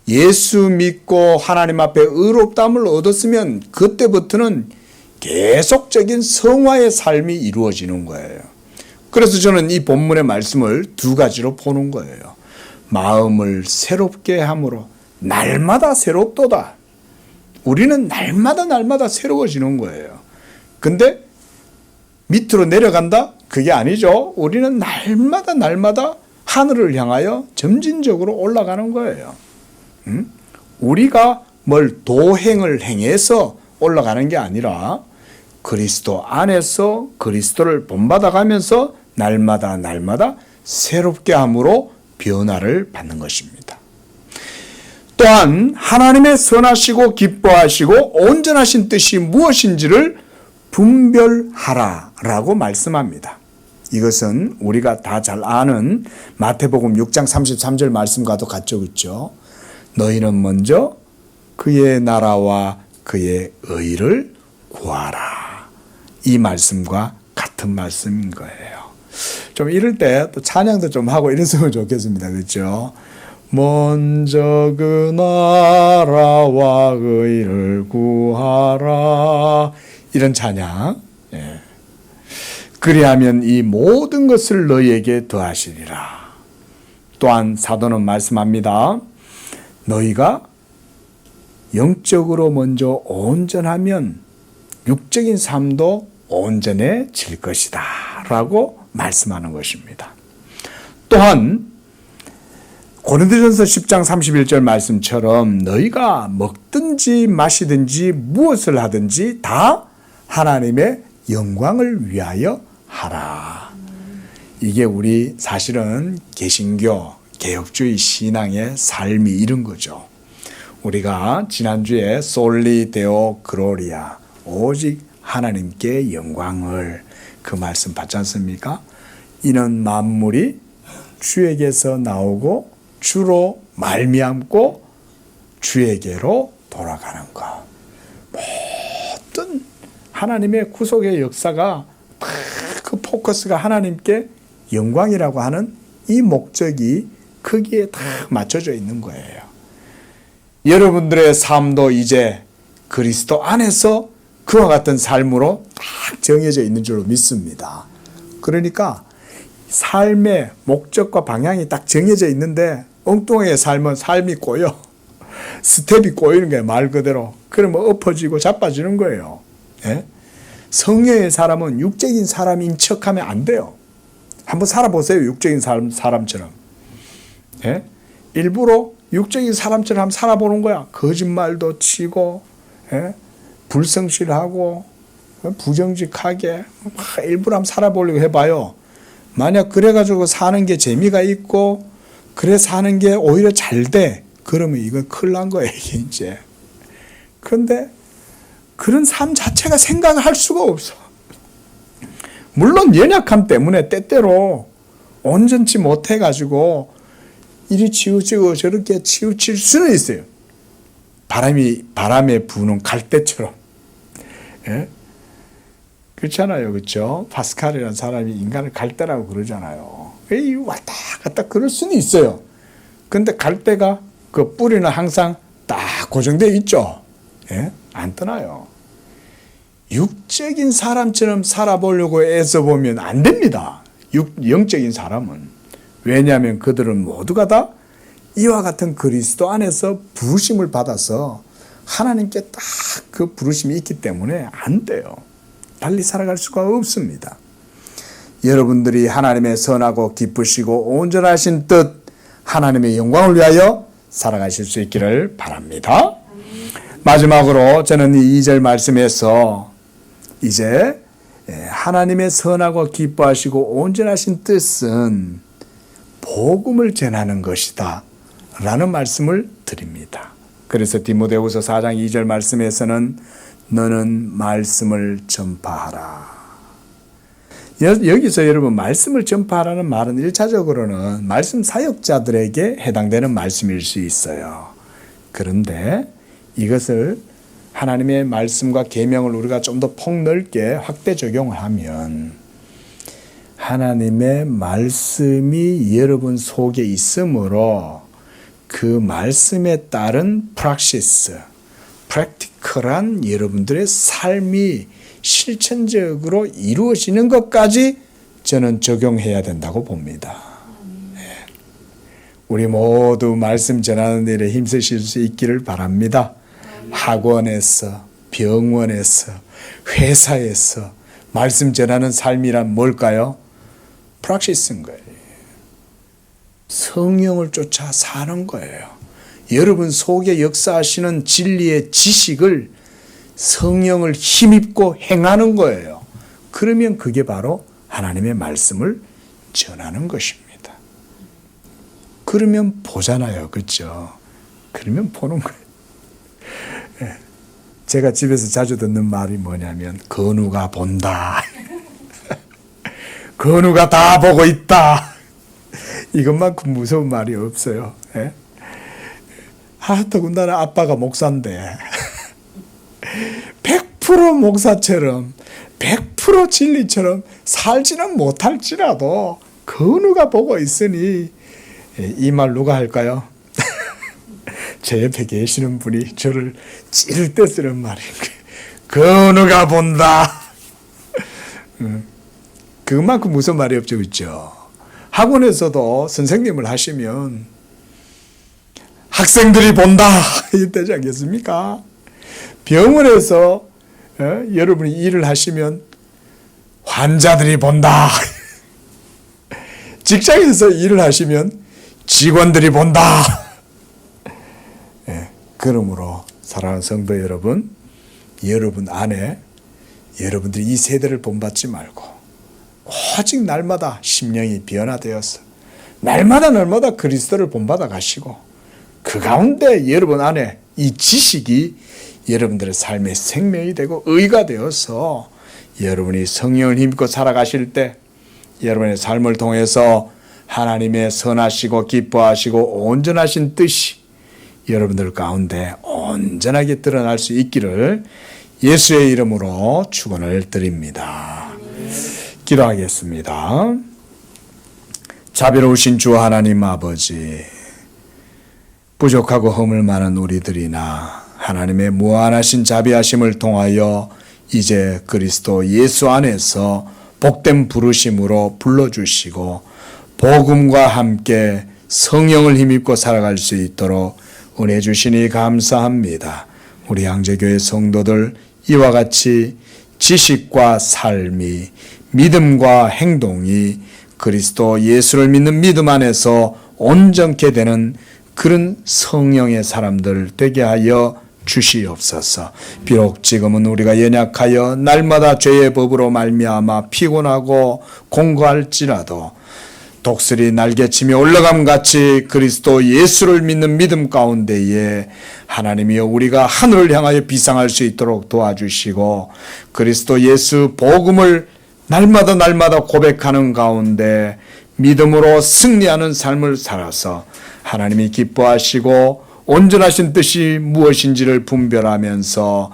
예수 믿고 하나님 앞에 의롭다함을 얻었으면 그때부터는 계속적인 성화의 삶이 이루어지는 거예요. 그래서 저는 이 본문의 말씀을 두 가지로 보는 거예요. 마음을 새롭게 함으로 날마다 새롭도다. 우리는 날마다 새로워지는 거예요. 근데 밑으로 내려간다? 그게 아니죠. 우리는 날마다 하늘을 향하여 점진적으로 올라가는 거예요. 우리가 뭘 도행을 행해서 올라가는 게 아니라 그리스도 안에서 그리스도를 본받아 가면서 날마다 새롭게 함으로 변화를 받는 것입니다. 또한 하나님의 선하시고 기뻐하시고 온전하신 뜻이 무엇인지를 분별하라라고 말씀합니다. 이것은 우리가 다 잘 아는 마태복음 6장 33절 말씀과도 같죠. 그렇죠? 너희는 먼저 그의 나라와 그의 의를 구하라. 이 말씀과 같은 말씀인 거예요. 좀 이럴 때 또 찬양도 좀 하고 이랬으면 좋겠습니다. 그렇죠? 먼저 그 나라와 의를 구하라. 이런 찬양. 예. 그리하면 이 모든 것을 너희에게 더하시리라. 또한 사도는 말씀합니다. 너희가 영적으로 먼저 온전하면 육적인 삶도 온전해질 것이다 라고 말씀하는 것입니다. 또한 고린도전서 10장 31절 말씀처럼 너희가 먹든지 마시든지 무엇을 하든지 다 하나님의 영광을 위하여 하라. 이게 우리 사실은 개신교 개혁주의 신앙의 삶이 이런 거죠. 우리가 지난주에 솔리 데오 글로리아, 오직 하나님께 영광을, 그 말씀 받지 않습니까? 이는 만물이 주에게서 나오고 주로 말미암고 주에게로 돌아가는 것. 모든 하나님의 구속의 역사가 그 포커스가 하나님께 영광이라고 하는 이 목적이 거기에 다 맞춰져 있는 거예요. 여러분들의 삶도 이제 그리스도 안에서 그와 같은 삶으로 딱 정해져 있는 줄로 믿습니다. 그러니까 삶의 목적과 방향이 딱 정해져 있는데 엉뚱하게 살면 삶이 꼬여. 스텝이 꼬이는 거예요. 말 그대로. 그러면 엎어지고 자빠지는 거예요. 예? 성령의 사람은 육적인 사람인 척하면 안 돼요. 한번 살아보세요. 육적인 사람처럼. 예? 일부러 육적인 사람처럼 한번 살아보는 거야. 거짓말도 치고, 예? 불성실하고, 부정직하게 일부러 한번 살아보려고 해봐요. 만약 그래가지고 사는 게 재미가 있고 그래 사는 게 오히려 잘 돼. 그러면 이건 큰일 난 거예요. 이제. 그런데 그런 삶 자체가 생각을 할 수가 없어. 물론 연약함 때문에 때때로 온전치 못해가지고 이리 치우치고 저렇게 치우칠 수는 있어요. 바람에 부는 갈대처럼. 예? 그렇잖아요. 그렇죠? 파스칼이라는 사람이 인간을 갈대라고 그러잖아요. 에이, 왔다 갔다 그럴 수는 있어요. 근데 갈대가 그 뿌리는 항상 딱 고정되어 있죠. 예? 안 떠나요. 육적인 사람처럼 살아보려고 애써 보면 안 됩니다. 영적인 사람은. 왜냐하면 그들은 모두가 다 이와 같은 그리스도 안에서 부르심을 받아서 하나님께 딱 그 부르심이 있기 때문에 안 돼요. 달리 살아갈 수가 없습니다. 여러분들이 하나님의 선하고 기쁘시고 온전하신 뜻, 하나님의 영광을 위하여 살아가실 수 있기를 바랍니다. 마지막으로 저는 이 2절 말씀에서 이제 하나님의 선하고 기뻐하시고 온전하신 뜻은 복음을 전하는 것이다 라는 말씀을 드립니다. 그래서 디모데후서 4장 2절 말씀에서는 너는 말씀을 전파하라. 여기서 여러분 말씀을 전파하라는 말은 1차적으로는 말씀 사역자들에게 해당되는 말씀일 수 있어요. 그런데 이것을 하나님의 말씀과 계명을 우리가 좀 더 폭넓게 확대 적용을 하면 하나님의 말씀이 여러분 속에 있으므로 그 말씀에 따른 프랙티컬한 여러분들의 삶이 실천적으로 이루어지는 것까지 저는 적용해야 된다고 봅니다. 우리 모두 말씀 전하는 일에 힘쓰실 수 있기를 바랍니다. 학원에서, 병원에서, 회사에서 말씀 전하는 삶이란 뭘까요? 프랙시스인 거예요. 성령을 쫓아 사는 거예요. 여러분 속에 역사하시는 진리의 지식을 성령을 힘입고 행하는 거예요. 그러면 그게 바로 하나님의 말씀을 전하는 것입니다. 그러면 보잖아요. 그렇죠? 그러면 보는 거예요. 제가 집에서 자주 듣는 말이 뭐냐면 건우가 본다. 건우가 다 보고 있다. 이것만큼 무서운 말이 없어요. 더군다나 아빠가 목사인데 100% 목사처럼 100% 진리처럼 살지는 못할지라도 건우가 보고 있으니 이 말 누가 할까요? 제 옆에 계시는 분이 저를 찌를 때 쓰는 말인 거예요. 건우가 본다. 그만큼 무슨 말이 없죠. 그렇죠? 학원에서도 선생님을 하시면 학생들이 본다 이때지 않겠습니까? 병원에서 여러분이 일을 하시면 환자들이 본다. 직장에서 일을 하시면 직원들이 본다. 그러므로 사랑하는 성도 여러분, 여러분 안에 여러분들이 이 세대를 본받지 말고 오직 날마다 심령이 변화되어서 날마다 그리스도를 본받아 가시고 그 가운데 여러분 안에 이 지식이 여러분들의 삶의 생명이 되고 의가 되어서 여러분이 성령을 힘입고 살아가실 때 여러분의 삶을 통해서 하나님의 선하시고 기뻐하시고 온전하신 뜻이 여러분들 가운데 온전하게 드러날 수 있기를 예수의 이름으로 축원을 드립니다. 기도하겠습니다. 자비로우신 주 하나님 아버지, 부족하고 허물 많은 우리들이나 하나님의 무한하신 자비하심을 통하여 이제 그리스도 예수 안에서 복된 부르심으로 불러주시고 복음과 함께 성령을 힘입고 살아갈 수 있도록 은혜 주시니 감사합니다. 우리 양재교회 성도들 이와 같이 지식과 삶이 믿음과 행동이 그리스도 예수를 믿는 믿음 안에서 온전케 되는 그런 성령의 사람들 되게 하여 주시옵소서. 비록 지금은 우리가 연약하여 날마다 죄의 법으로 말미암아 피곤하고 공고할지라도 독수리 날개치며 올라감같이 그리스도 예수를 믿는 믿음 가운데에 하나님이여 우리가 하늘을 향하여 비상할 수 있도록 도와주시고 그리스도 예수 복음을 날마다 고백하는 가운데 믿음으로 승리하는 삶을 살아서 하나님이 기뻐하시고 온전하신 뜻이 무엇인지를 분별하면서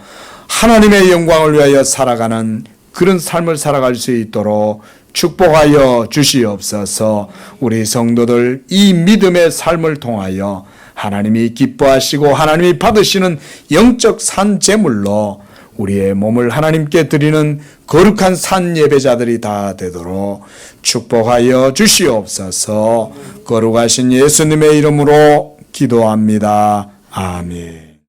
하나님의 영광을 위하여 살아가는 그런 삶을 살아갈 수 있도록 축복하여 주시옵소서. 우리 성도들 이 믿음의 삶을 통하여 하나님이 기뻐하시고 하나님이 받으시는 영적 산 제물로 우리의 몸을 하나님께 드리는 거룩한 산 예배자들이 다 되도록 축복하여 주시옵소서. 거룩하신 예수님의 이름으로 기도합니다. 아멘.